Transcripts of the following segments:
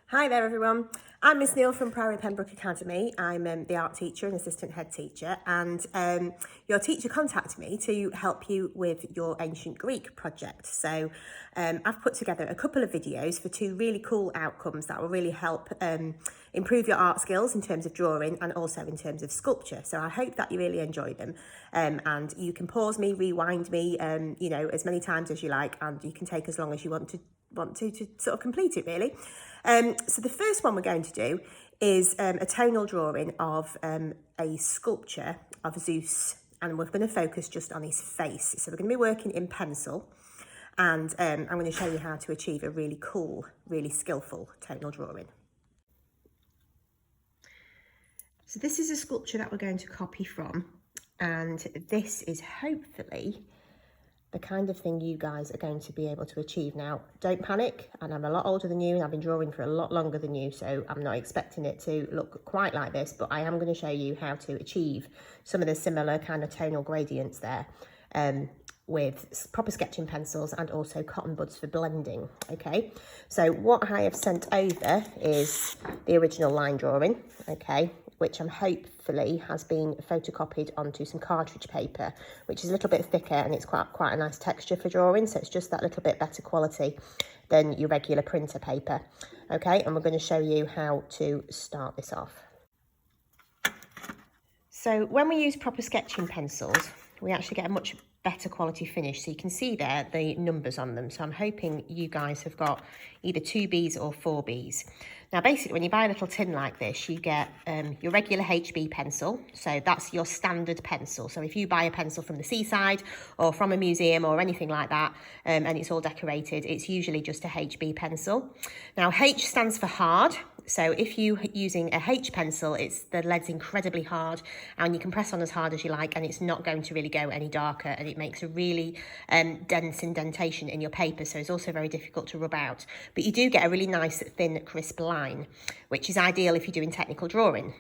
Hi there everyone, I'm Miss Neil from Priory Pembroke Academy. I'm the art teacher and assistant head teacher, and your teacher contacted me to help you with your ancient Greek project. So I've put together a couple of videos for two really cool outcomes that will really help improve your art skills in terms of drawing and also in terms of sculpture. So I hope that you really enjoy them, and you can pause me, rewind me, you know, as many times as you like, and you can take as long as you want to sort of complete it really. So the first one we're going to do is a tonal drawing of a sculpture of Zeus, and we're going to focus just on his face. So we're going to be working in pencil, and I'm going to show you how to achieve a really cool, really skillful tonal drawing. So this is a sculpture that we're going to copy from, and this is hopefully the kind of thing you guys are going to be able to achieve. Now, don't panic, and I'm a lot older than you and I've been drawing for a lot longer than you, so I'm not expecting it to look quite like this, but I am going to show you how to achieve some of the similar kind of tonal gradients there with proper sketching pencils and also cotton buds for blending. Okay, so what I have sent over is the original line drawing, okay, which I'm hopefully has been photocopied onto some cartridge paper, which is a little bit thicker and it's quite a nice texture for drawing, so it's just that little bit better quality than your regular printer paper. Okay, and we're going to show you how to start this off. So when we use proper sketching pencils, we actually get a much better quality finish. So you can see there the numbers on them. So I'm hoping you guys have got either 2Bs or 4Bs. Now basically when you buy a little tin like this, you get your regular HB pencil. So that's your standard pencil. So if you buy a pencil from the seaside or from a museum or anything like that, and it's all decorated, it's usually just a HB pencil. Now H stands for hard. So if you're using a H pencil, the lead's incredibly hard and you can press on as hard as you like and it's not going to really go any darker, and it makes a really dense indentation in your paper, so it's also very difficult to rub out. But you do get a really nice thin crisp line, which is ideal if you're doing technical drawing.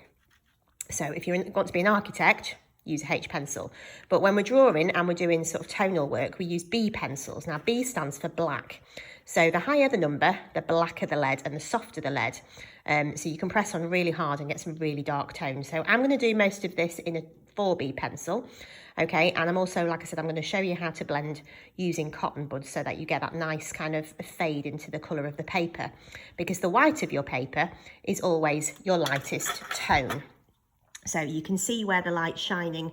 So if you want to be an architect, use a H pencil. But when we're drawing and we're doing sort of tonal work, we use B pencils. Now B stands for black. So the higher the number, the blacker the lead and the softer the lead. So you can press on really hard and get some really dark tones. So I'm going to do most of this in a 4B pencil. Okay, and I'm also, like I said, I'm going to show you how to blend using cotton buds so that you get that nice kind of fade into the colour of the paper, because the white of your paper is always your lightest tone. So you can see where the light's shining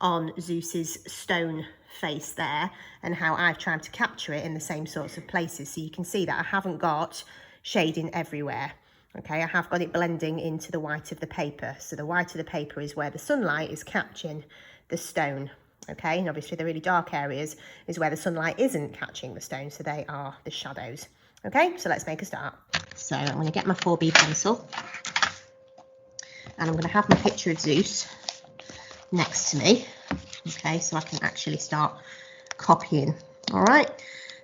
on Zeus's stone face there and how I've tried to capture it in the same sorts of places. So you can see that I haven't got shading everywhere. Okay, I have got it blending into the white of the paper. So the white of the paper is where the sunlight is catching the stone. Okay, and obviously the really dark areas is where the sunlight isn't catching the stone. So they are the shadows. Okay, so let's make a start. So I'm going to get my 4B pencil. And I'm going to have my picture of Zeus next to me, okay, so I can actually start copying. All right,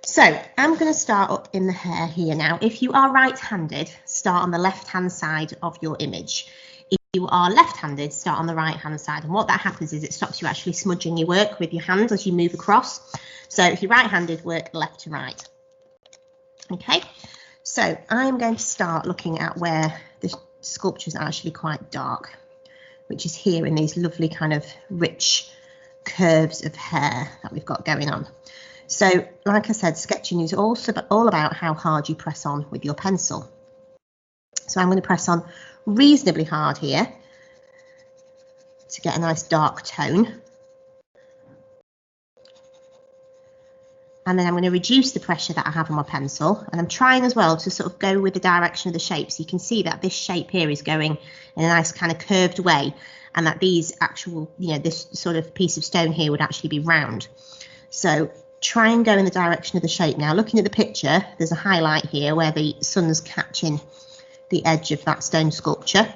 so I'm going to start up in the hair here now. If you are right-handed, start on the left-hand side of your image. If you are left-handed, start on the right-hand side. And what that happens is it stops you actually smudging your work with your hand as you move across. So if you're right-handed, work left to right. Okay, so I'm going to start looking at where the sculpture is actually quite dark, which is here in these lovely kind of rich curves of hair that we've got going on. So like I said, sketching is also all about how hard you press on with your pencil. So I'm going to press on reasonably hard here to get a nice dark tone. And then I'm going to reduce the pressure that I have on my pencil, and I'm trying as well to sort of go with the direction of the shape. So you can see that this shape here is going in a nice kind of curved way, and that these actual, you know, this sort of piece of stone here would actually be round. So try and go in the direction of the shape. Now looking at the picture, there's a highlight here where the sun's catching the edge of that stone sculpture.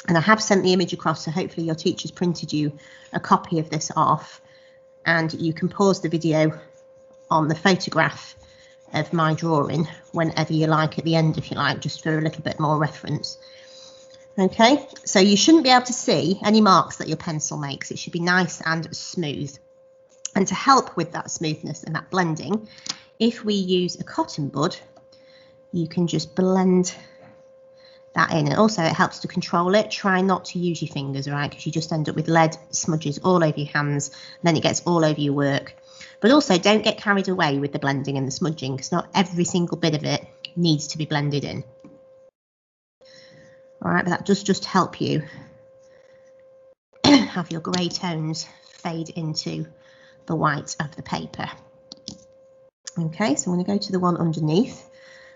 And I have sent the image across, so hopefully your teacher's printed you a copy of this off, and you can pause the video on the photograph of my drawing whenever you like at the end, if you like, just for a little bit more reference. Okay, so you shouldn't be able to see any marks that your pencil makes. It should be nice and smooth. And to help with that smoothness and that blending, if we use a cotton bud, you can just blend that in. And also it helps to control it. Try not to use your fingers, all right, because you just end up with lead smudges all over your hands, and then it gets all over your work. But also don't get carried away with the blending and the smudging, because not every single bit of it needs to be blended in. All right, but that does just help you have your grey tones fade into the white of the paper. Okay, so I'm going to go to the one underneath,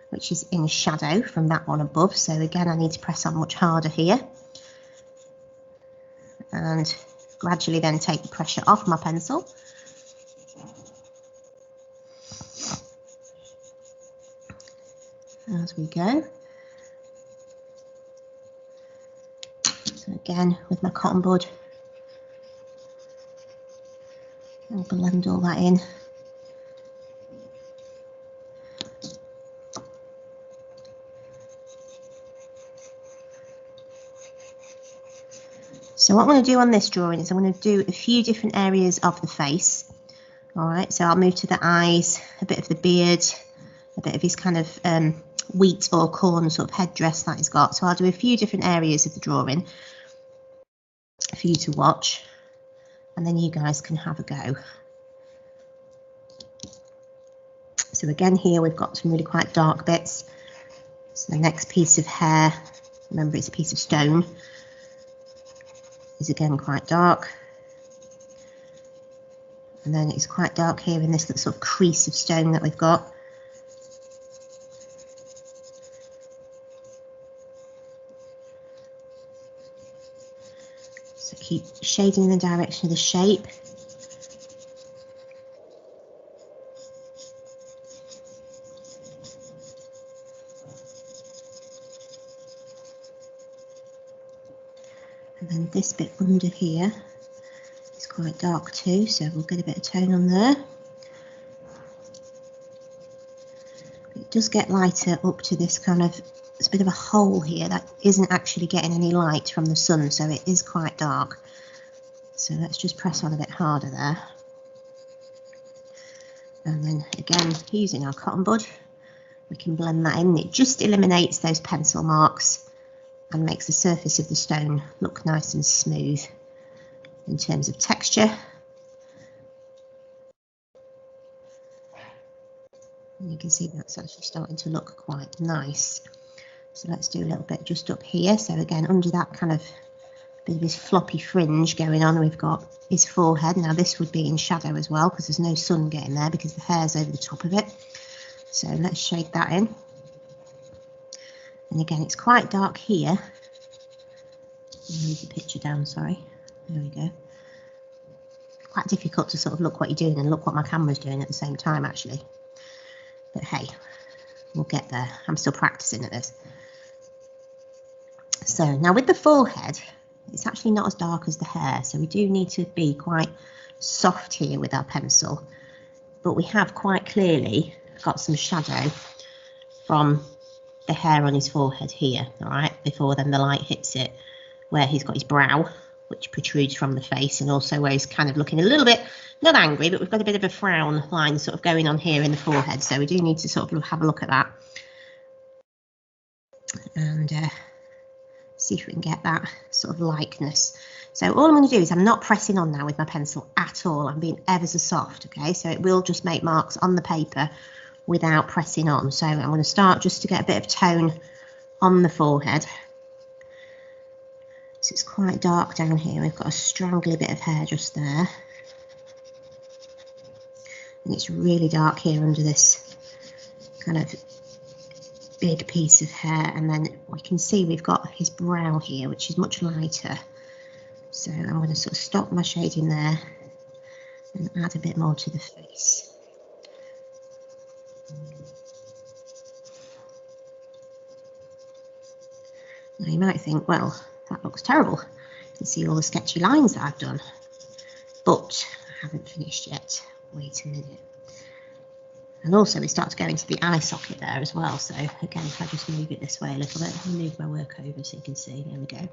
which is in shadow from that one above. So again, I need to press on much harder here and gradually then take the pressure off my pencil. As we go. So again, with my cotton bud, I'll blend all that in. So what I'm going to do on this drawing is I'm going to do a few different areas of the face. All right, so I'll move to the eyes, a bit of the beard, a bit of his kind of wheat or corn sort of headdress that he's got. So I'll do a few different areas of the drawing for you to watch, and then you guys can have a go. So again, here we've got some really quite dark bits. So the next piece of hair, remember it's a piece of stone, is again quite dark. And then it's quite dark here in this sort of crease of stone that we've got. So keep shading in the direction of the shape. And then this bit under here is quite dark too, so we'll get a bit of tone on there. It does get lighter up to this kind of, it's a bit of a hole here that isn't actually getting any light from the sun, so it is quite dark. So let's just press on a bit harder there. And then again, using our cotton bud, we can blend that in. It just eliminates those pencil marks and makes the surface of the stone look nice and smooth in terms of texture. And you can see that's actually starting to look quite nice. So let's do a little bit just up here. So again, under that kind of bit of his floppy fringe going on, we've got his forehead. Now this would be in shadow as well, because there's no sun getting there because the hair's over the top of it. So let's shade that in. And again, it's quite dark here. Move the picture down, sorry. There we go. Quite difficult to sort of look what you're doing and look what my camera's doing at the same time, actually. But hey, we'll get there. I'm still practicing at this. So now with the forehead, it's actually not as dark as the hair, so we do need to be quite soft here with our pencil. But we have quite clearly got some shadow from the hair on his forehead here, all right, before then the light hits it, where he's got his brow, which protrudes from the face, and also where he's kind of looking a little bit, not angry, but we've got a bit of a frown line sort of going on here in the forehead, so we do need to sort of have a look at that and see if we can get that sort of likeness. So all I'm going to do is I'm not pressing on now with my pencil at all. I'm being ever so soft, okay, so it will just make marks on the paper without pressing on. So I'm going to start just to get a bit of tone on the forehead. So it's quite dark down here. We've got a strangly bit of hair just there. And it's really dark here under this kind of big piece of hair. And then we can see we've got his brow here, which is much lighter. So I'm going to sort of stop my shading there and add a bit more to the face. Now you might think, well, that looks terrible. You can see all the sketchy lines that I've done. But I haven't finished yet. Wait a minute. And also we start to go into the eye socket there as well. So again, if I just move it this way a little bit, I'll move my work over so you can see. There we go.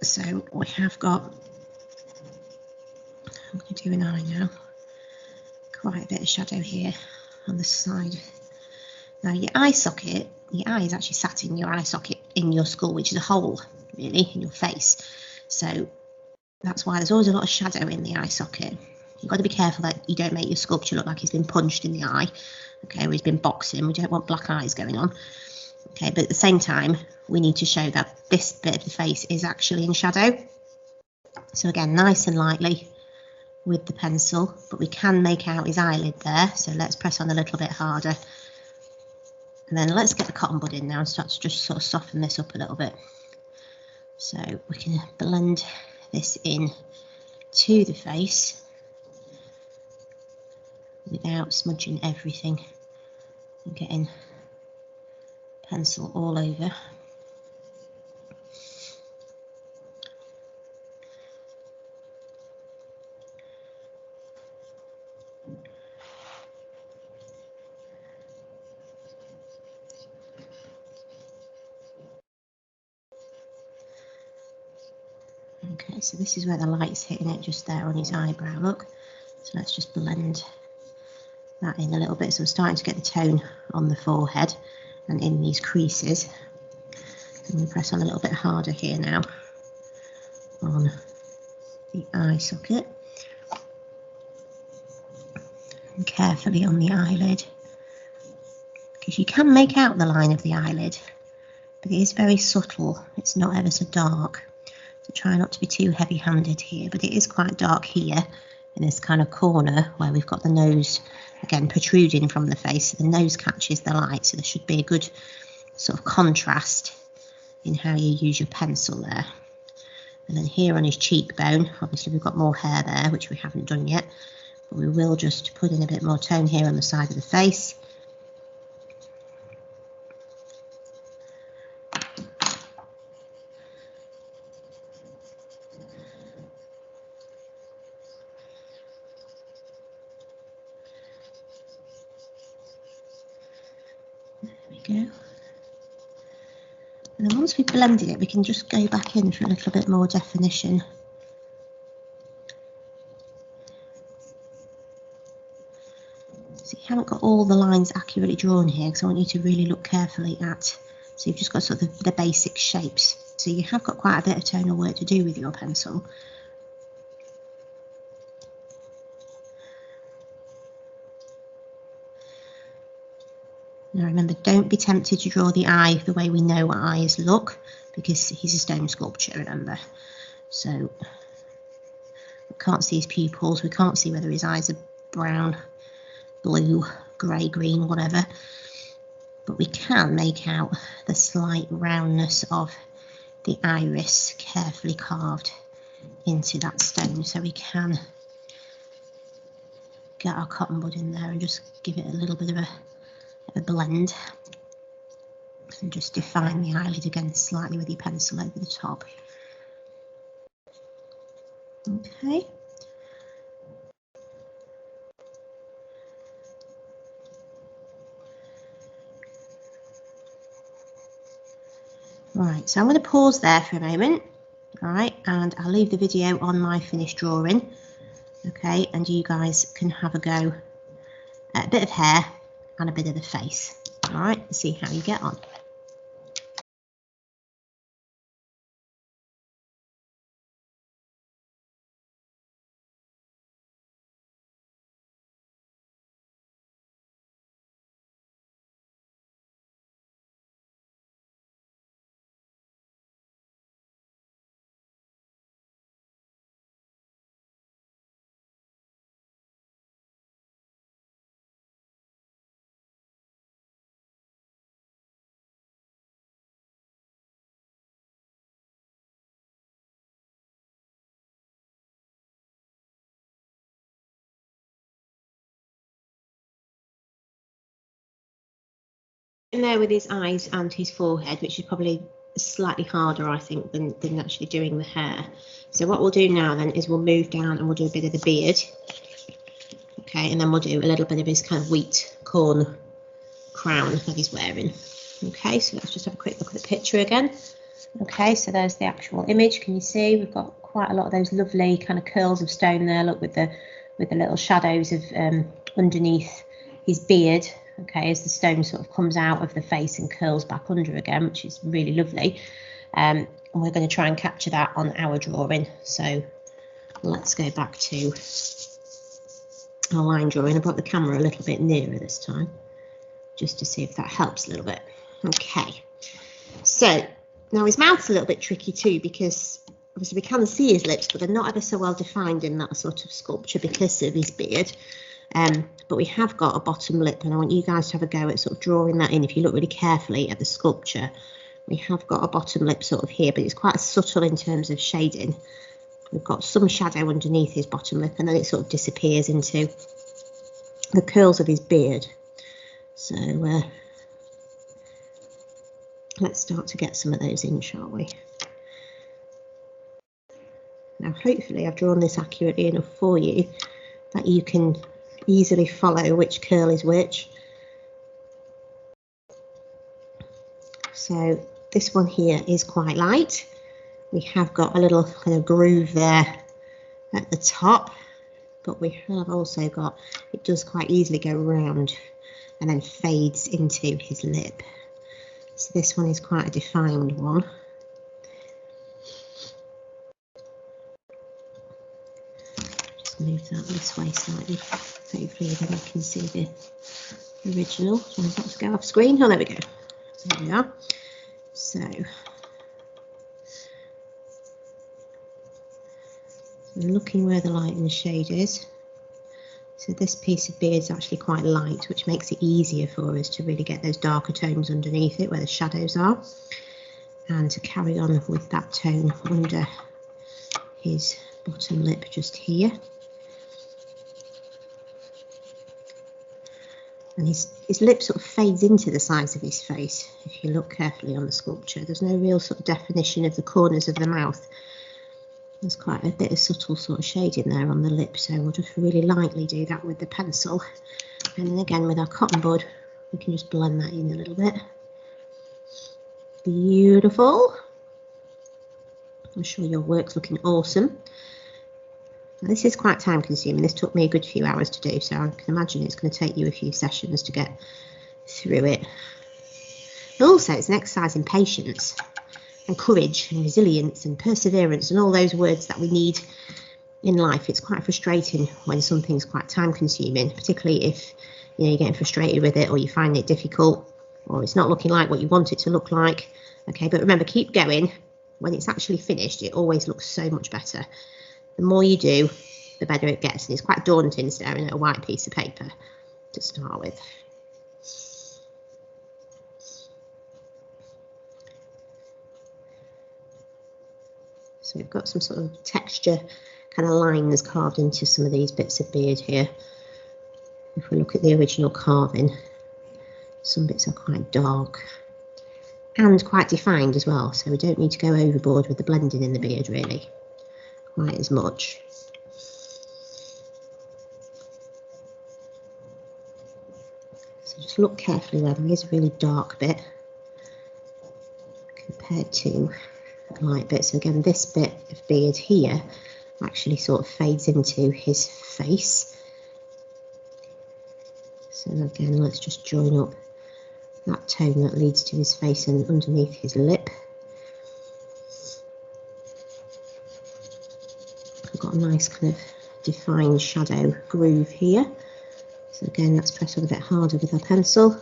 So we have got, I'm going to do an eye now. Quite a bit of shadow here on the side. Now your eye socket the eye is actually sat in your eye socket in your skull, which is a hole really in your face. So that's why there's always a lot of shadow in the eye socket. You've got to be careful that you don't make your sculpture look like he's been punched in the eye, okay, or he's been boxing. We don't want black eyes going on, okay, but at the same time we need to show that this bit of the face is actually in shadow. So again, nice and lightly with the pencil, but we can make out his eyelid there, so let's press on a little bit harder, and then let's get the cotton bud in now and start to just sort of soften this up a little bit. So we can blend this in to the face without smudging everything and getting pencil all over. Okay, so this is where the light's hitting it, just there on his eyebrow, look. So let's just blend that in a little bit. So we're starting to get the tone on the forehead and in these creases. And we press on a little bit harder here now on the eye socket. And carefully on the eyelid, because you can make out the line of the eyelid, but it is very subtle. It's not ever so dark. So try not to be too heavy-handed here, but it is quite dark here in this kind of corner where we've got the nose again protruding from the face, so the nose catches the light, so there should be a good sort of contrast in how you use your pencil there. And then here on his cheekbone, obviously we've got more hair there, which we haven't done yet, but we will just put in a bit more tone here on the side of the face. Go. And then once we've blended it, we can just go back in for a little bit more definition. So you haven't got all the lines accurately drawn here, because I want you to really look carefully at, so you've just got sort of the basic shapes. So you have got quite a bit of tonal work to do with your pencil. Now remember, don't be tempted to draw the eye the way we know what eyes look, because he's a stone sculpture, remember. So we can't see his pupils, we can't see whether his eyes are brown, blue, grey, green, whatever. But we can make out the slight roundness of the iris carefully carved into that stone. So we can get our cotton bud in there and just give it a little bit of a blend, and just define the eyelid again slightly with your pencil over the top. Okay. Right, so I'm going to pause there for a moment, all right, and I'll leave the video on my finished drawing, okay, and you guys can have a go at a bit of hair and a bit of the face, all right, and see how you get on. In there with his eyes and his forehead, which is probably slightly harder, I think, than actually doing the hair. So what we'll do now then is we'll move down and we'll do a bit of the beard, okay, and then we'll do a little bit of his kind of wheat corn crown that he's wearing. Okay, so let's just have a quick look at the picture again. Okay, so there's the actual image. Can you see we've got quite a lot of those lovely kind of curls of stone there, look, with the little shadows of underneath his beard. okay, as the stone sort of comes out of the face and curls back under again, which is really lovely. And we're going to try and capture that on our drawing. So let's go back to our line drawing. I brought the camera a little bit nearer this time, just to see if that helps a little bit. Okay, so now his mouth's a little bit tricky too, because obviously we can see his lips, but they're not ever so well defined in that sort of sculpture because of his beard. But we have got a bottom lip, and I want you guys to have a go at sort of drawing that in. If you look really carefully at the sculpture, we have got a bottom lip sort of here, but it's quite subtle in terms of shading. We've got some shadow underneath his bottom lip, and then it sort of disappears into the curls of his beard. So let's start to get some of those in, shall we? Now, hopefully I've drawn this accurately enough for you that you can easily follow which curl is which. So this one here is quite light. We have got a little kind of groove there at the top, but we have also got, it does quite easily go round and then fades into his lip. So this one is quite a defined one. Just move that this way slightly. Hopefully then you can see the original. Trying not to go off screen. Oh, there we go. There we are. So looking where the light and the shade is. So this piece of beard is actually quite light, which makes it easier for us to really get those darker tones underneath it where the shadows are, and to carry on with that tone under his bottom lip just here. And his lip sort of fades into the sides of his face. If you look carefully on the sculpture, there's no real sort of definition of the corners of the mouth. There's quite a bit of subtle sort of shading there on the lip, so we'll just really lightly do that with the pencil. And then again with our cotton bud, we can just blend that in a little bit. Beautiful. I'm sure your work's looking awesome. Now, this is quite time consuming. This took me a good few hours to do, so I can imagine it's going to take you a few sessions to get through it. And also, it's an exercise in patience and courage and resilience and perseverance and all those words that we need in life. It's quite frustrating when something's quite time consuming, particularly if you're getting frustrated with it, or you find it difficult, or it's not looking like what you want it to look like. Okay, but remember, keep going. When it's actually finished, it always looks so much better. The more you do, the better it gets, and it's quite daunting staring at a white piece of paper to start with. So we've got some sort of texture kind of lines carved into some of these bits of beard here. If we look at the original carving, some bits are quite dark and quite defined as well, so we don't need to go overboard with the blending in the beard really quite as much. So just look carefully where there is a really dark bit compared to a light bit. So again, this bit of beard here actually sort of fades into his face. So again, let's just join up that tone that leads to his face and underneath his lip. I've got a nice kind of defined shadow groove here. So again, let's press on a bit harder with our pencil.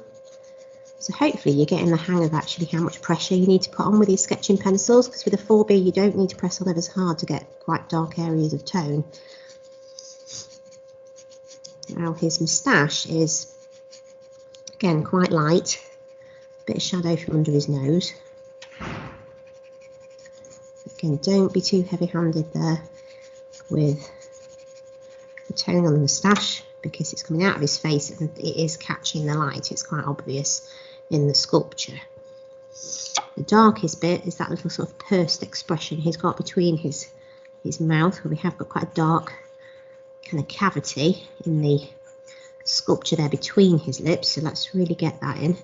So hopefully you're getting the hang of actually how much pressure you need to put on with these sketching pencils, because with a 4B you don't need to press on ever as hard to get quite dark areas of tone. Now his moustache is again quite light, a bit of shadow from under his nose. Again, don't be too heavy-handed there with the tone on the moustache, because it's coming out of his face and it is catching the light. It's quite obvious in the sculpture. The darkest bit is that little sort of pursed expression he's got between his mouth, where we have got quite a dark kind of cavity in the sculpture there between his lips. So let's really get that in.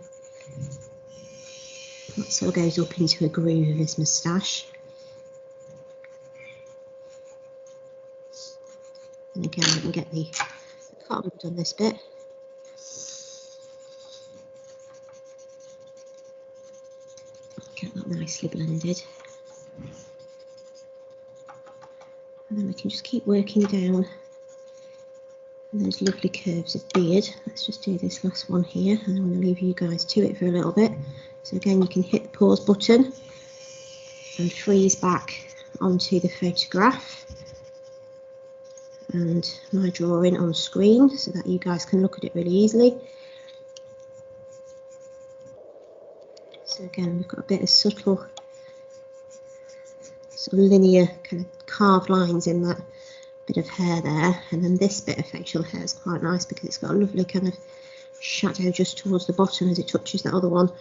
That sort of goes up into a groove of his moustache. And again, we can get the cotton bud on this bit. Get that nicely blended. And then we can just keep working down those lovely curves of beard. Let's just do this last one here, and I'm going to leave you guys to it for a little bit. So again, you can hit the pause button and freeze back onto the photograph and my drawing on screen so that you guys can look at it really easily. So again, we've got a bit of subtle sort of linear kind of carved lines in that bit of hair there, and then this bit of facial hair is quite nice because it's got a lovely kind of shadow just towards the bottom as it touches that other one,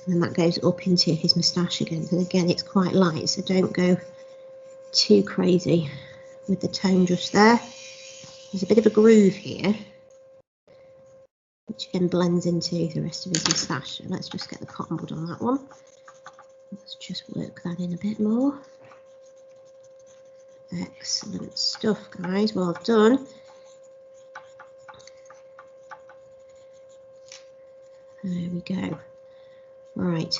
and then that goes up into his moustache again. And again, it's quite light, so don't go too crazy with the tone just there. There's a bit of a groove here which again blends into the rest of his moustache. So let's just get the cotton bud on that one. Let's just work that in a bit more. Excellent stuff, guys, well done. There we go. Right,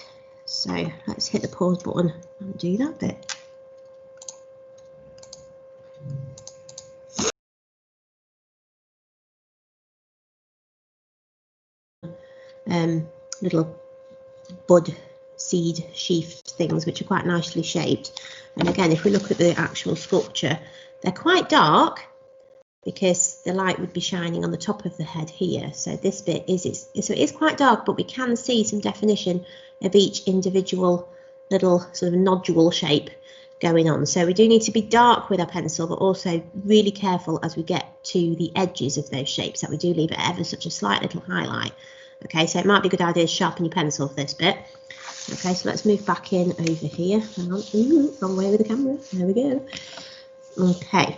so let's hit the pause button and do that bit. Little bud seed sheath things which are quite nicely shaped, and again, if we look at the actual sculpture, they're quite dark because the light would be shining on the top of the head here. So this bit so it is quite dark, but we can see some definition of each individual little sort of nodule shape going on. So we do need to be dark with our pencil, but also really careful as we get to the edges of those shapes that we do leave ever such a slight little highlight. Okay, so it might be a good idea to sharpen your pencil for this bit. Okay, so let's move back in over here. Hang on, wrong way with the camera. There we go. Okay.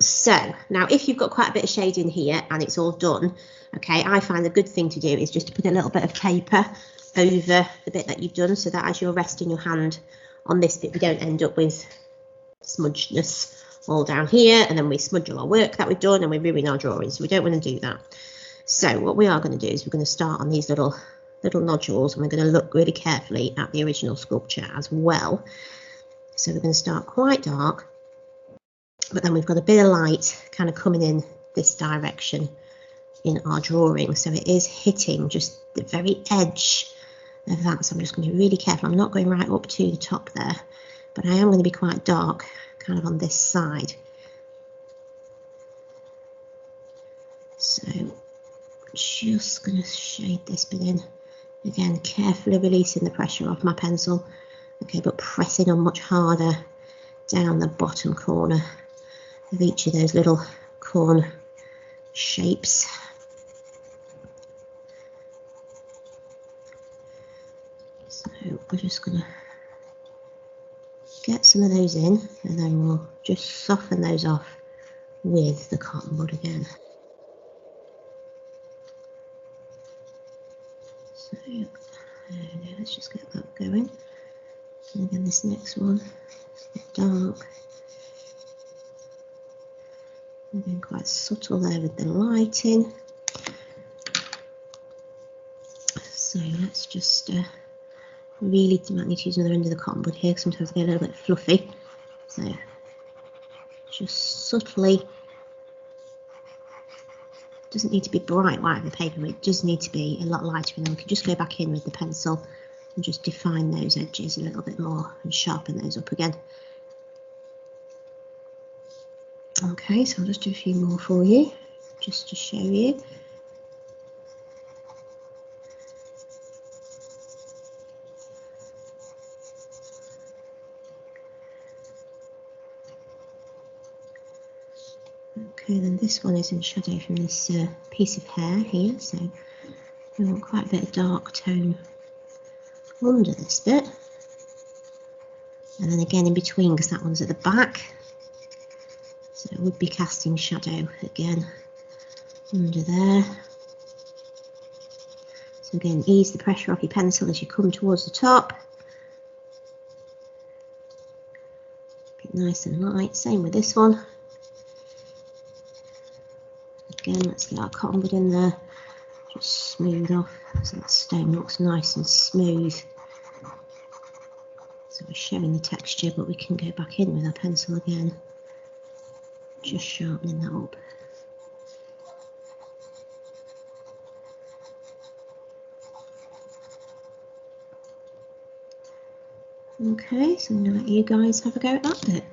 So now if you've got quite a bit of shade in here and it's all done, okay, I find the good thing to do is just to put a little bit of paper over the bit that you've done so that as you're resting your hand on this bit, we don't end up with smudgeness all down here, and then we smudge all our work that we've done and we ruin our drawing. So we don't want to do that. So what we are going to do is we're going to start on these little nodules, and we're going to look really carefully at the original sculpture as well. So we're going to start quite dark, but then we've got a bit of light kind of coming in this direction in our drawing. So it is hitting just the very edge of that. So I'm just going to be really careful. I'm not going right up to the top there, but I am going to be quite dark kind of on this side. So just going to shade this bit in. Again, carefully releasing the pressure off my pencil. Okay, but pressing on much harder down the bottom corner of each of those little corn shapes. So we're just going to get some of those in, and then we'll just soften those off with the cotton bud again. So there we go, let's just get that going. And again, this next one is a bit dark. Again, quite subtle there with the lighting. So let's just really might need to use another end of the cotton bud here, because sometimes they get a little bit fluffy. So just subtly, doesn't need to be bright white on the paper, but it does need to be a lot lighter, and then we can just go back in with the pencil and just define those edges a little bit more and sharpen those up again. Okay, so I'll just do a few more for you, just to show you. Okay, then this one is in shadow from this piece of hair here, so we want quite a bit of dark tone under this bit, and then again in between, because that one's at the back, so it would be casting shadow again under there. So again, ease the pressure off your pencil as you come towards the top. Keep it nice and light, same with this one. Again, let's get our cotton bud in there, just smooth off so that stone looks nice and smooth So we're showing the texture, but we can go back in with our pencil again, just sharpening that up. Okay, so I'm going to let you guys have a go at that bit.